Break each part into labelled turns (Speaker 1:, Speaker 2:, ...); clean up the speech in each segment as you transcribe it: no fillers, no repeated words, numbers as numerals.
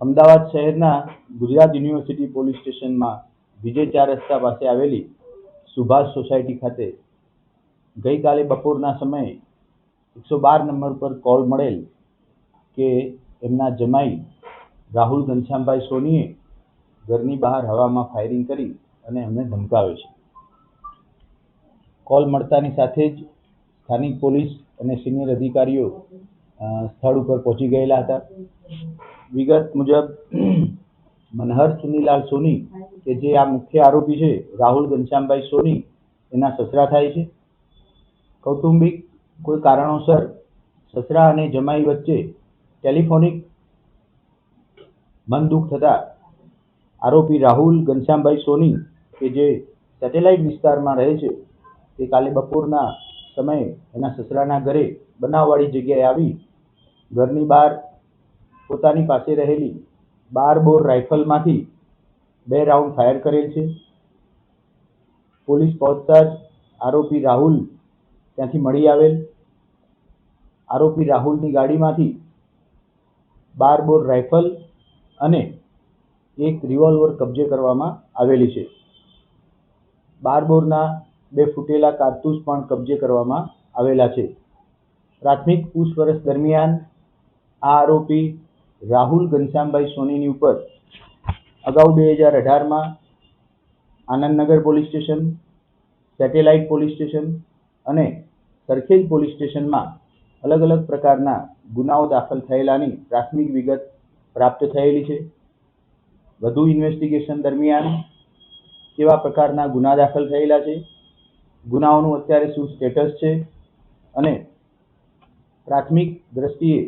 Speaker 1: અમદાવાદ શહેરના Gujarat university police સ્ટેશનમાં વિજય 4 રસ્તા પાસે આવેલી સુભાષ સોસાયટી ખાતે ગઈકાલે બપોરના સમયે 112 નંબર પર કોલ મળેલ કે એમના જમાઈ રાહુલ ઘનશ્યામભાઈ સોનીએ ઘરની બહાર હવામાં ફાયરિંગ કરી અને એમને ધમકાવે છે। કોલ મળતાની સાથે જ સ્થાનિક પોલીસ અને સિનિયર અધિકારીઓ સ્થળ ઉપર પહોંચી ગયેલા હતા। વિગત મુજબ મનહર સુનીલાલ સોની કે જે આ મુખ્ય આરોપી છે રાહુલ ઘનશ્યામભાઈ સોની એના સસરા થાય છે। કૌટુંબિક કોઈ કારણોસર સસરા અને જમાઈ વચ્ચે ટેલિફોનિક મનદુખ થતા આરોપી રાહુલ ઘનશ્યામભાઈ સોની કે જે સેટેલાઇટ વિસ્તારમાં રહે છે તે કાલે બપોરના સમયે એના સસરાના ઘરે બનાવવાળી જગ્યાએ આવી ઘરની બહાર પોતાની પાસે રહેલી 12 બોર રાઇફલમાંથી 2 રાઉન્ડ ફાયર કરેલ છે। પોલીસ પહોંચતા જ આરોપી રાહુલ ત્યાંથી મળી આવેલ। આરોપી રાહુલની ગાડીમાંથી 12 બોર રાઇફલ અને એક રિવોલ્વર કબજે કરવામાં આવેલી છે। 12 બોરના 2 ફૂટેલા કારતૂસ પણ કબજે કરવામાં આવેલા છે। પ્રાથમિક પૂછપરછ દરમિયાન આ આરોપી રાહુલ ઘનશ્યામભાઈ સોનીની ઉપર અગાઉ 2018માં Anandnagar police station, satellite police station અને સરખેજ પોલીસ સ્ટેશનમાં અલગ અલગ પ્રકારના ગુનાઓ દાખલ થયેલાની પ્રાથમિક વિગત પ્રાપ્ત થયેલી છે। વધુ ઇન્વેસ્ટિગેશન દરમિયાન કેવા પ્રકારના ગુના દાખલ થયેલા છે, ગુનાઓનું અત્યારે શું સ્ટેટસ છે અને પ્રાથમિક દ્રષ્ટિએ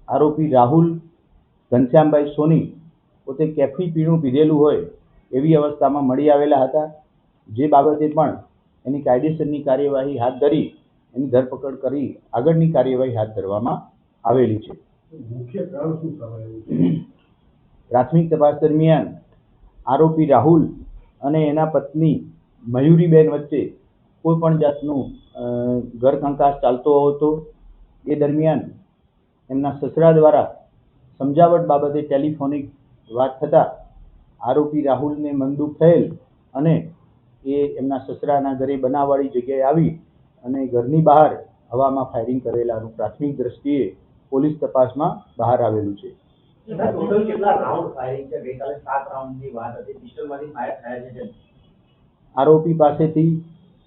Speaker 1: આરોપી રાહુલ ઘનશ્યામભાઈ સોની પોતે કેફી પીણું પીધેલું હોય એવી અવસ્થામાં મળી આવેલા હતા, જે બાબતે પણ એની કાયદેસરની કાર્યવાહી હાથ ધરી એની ધરપકડ કરી આગળની કાર્યવાહી હાથ ધરવામાં આવેલી છે। પ્રાથમિક તપાસ દરમિયાન આરોપી રાહુલ અને એના પત્ની મયુરીબેન વચ્ચે કોઈ પણ જાતનું ઘર કંકાસ ચાલતો હતો। એ દરમિયાન એમના સસરા દ્વારા સમજાવટ બાબતે ટેલિફોનિક વાત થતાં આરોપી રાહુલને મનદુખ થયેલ અને એ એમના સસરાના ઘરે બનાવવાળી જગ્યાએ આવી અને ઘરની બહાર હવામાં ફાયરિંગ કરેલાનું પ્રાથમિક દ્રષ્ટિએ પોલીસ તપાસમાં બહાર આવેલું છે।
Speaker 2: ટોટલ કેટલા રાઉન્ડ ફાયરિંગ છે? ગઈકાલે 7 રાઉન્ડની વાત હતી, પિસ્ટલમાંથી ફાયર થયા છે।
Speaker 1: આરોપી પાસેથી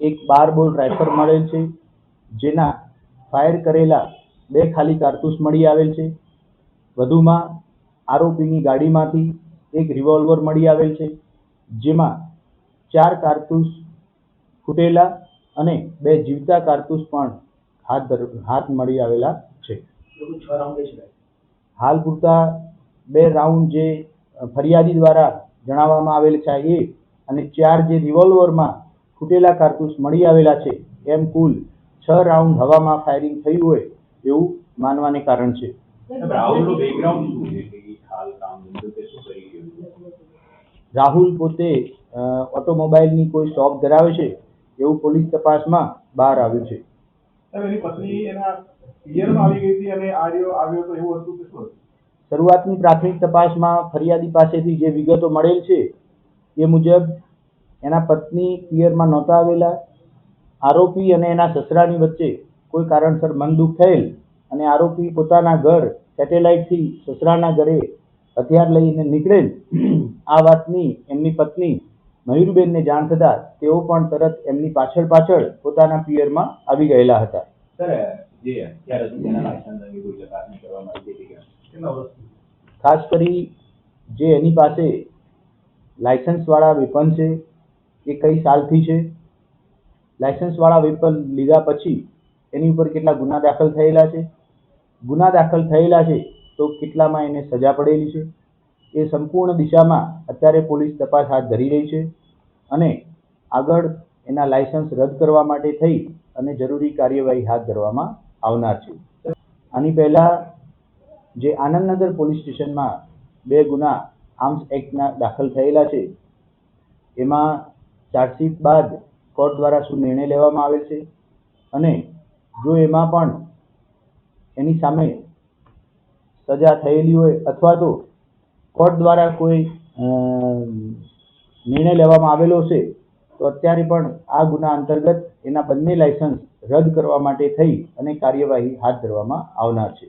Speaker 1: એક 12 બોર રાઇફલ મળેલ છે, જેના ફાયર કરેલા 2 ખાલી કારતૂસ મળી આવેલ છે। વધુમાં આરોપીની ગાડીમાંથી એક રિવોલ્વર મળી આવેલ છે, જેમાં 4 કારતૂસ ફૂટેલા અને 2 જીવતા કારતૂસ પણ હાથ મળી આવેલા છે। હાલ પૂરતા 2 રાઉન્ડ જે ફરિયાદી દ્વારા જણાવવામાં આવેલ છે એ અને 4 જે રિવોલ્વરમાં ફૂટેલા કારતૂસ મળી આવેલા છે, એમ કુલ 6 રાઉન્ડ હવામાં ફાયરિંગ થયું હોય એવું માનવાને કારણ છે। રાહુલ પોતે ઓટોમોબાઈલની કોઈ શોપ ધરાવે છે એવું પોલીસ તપાસમાં બહાર આવ્યું છે। શરૂઆતની પ્રાથમિક તપાસમાં ફરિયાદી પાસેથી જે વિગતો મળેલ છે એ મુજબ એના પત્ની પિયરમાં નહોતા આવેલા। આરોપી અને એના સસરાની વચ્ચે કોઈ કારણસર મનદુખ થયેલ અને આરોપી પોતાના ઘર સેટેલાઇટથી સસરાના ઘરે હથિયાર લઈને નીકળેલ। આ વાતની એમની પત્ની મયુરબેનને જાણ થતાં તેઓ પણ તરત એમની પાછળ પોતાના પિયરમાં આવી ગયેલા હતા। ખાસ કરી જે એની પાસે લાયસન્સ વાળા વેપન છે એ કઈ સાલથી છે, લાયસન્સ વાળા વેપન લીધા પછી એની ઉપર કેટલા ગુના દાખલ થયેલા છે, ગુના દાખલ થયેલા છે તો કેટલામાં એને સજા પડેલી છે, એ સંપૂર્ણ દિશામાં અત્યારે પોલીસ તપાસ હાથ ધરી રહી છે અને આગળ એના લાયસન્સ રદ કરવા માટે થઈ અને જરૂરી કાર્યવાહી હાથ ધરવામાં આવનાર છે। આની પહેલા જે આનંદનગર પોલીસ સ્ટેશનમાં 2 ગુના આર્મ્સ એક્ટના દાખલ થયેલા છે, એમાં ચાર્જશીટ બાદ કોર્ટ દ્વારા શું નિર્ણય લેવામાં આવેલ છે અને જો એમાં પણ એની સામે સજા થયેલી હોય અથવા તો કોર્ટ દ્વારા કોઈ નિર્ણય લેવામાં આવેલો છે તો અત્યારે પણ આ ગુના અંતર્ગત એના બંને લાયસન્સ રદ કરવા માટે થઈ અને કાર્યવાહી હાથ ધરવામાં આવનાર છે.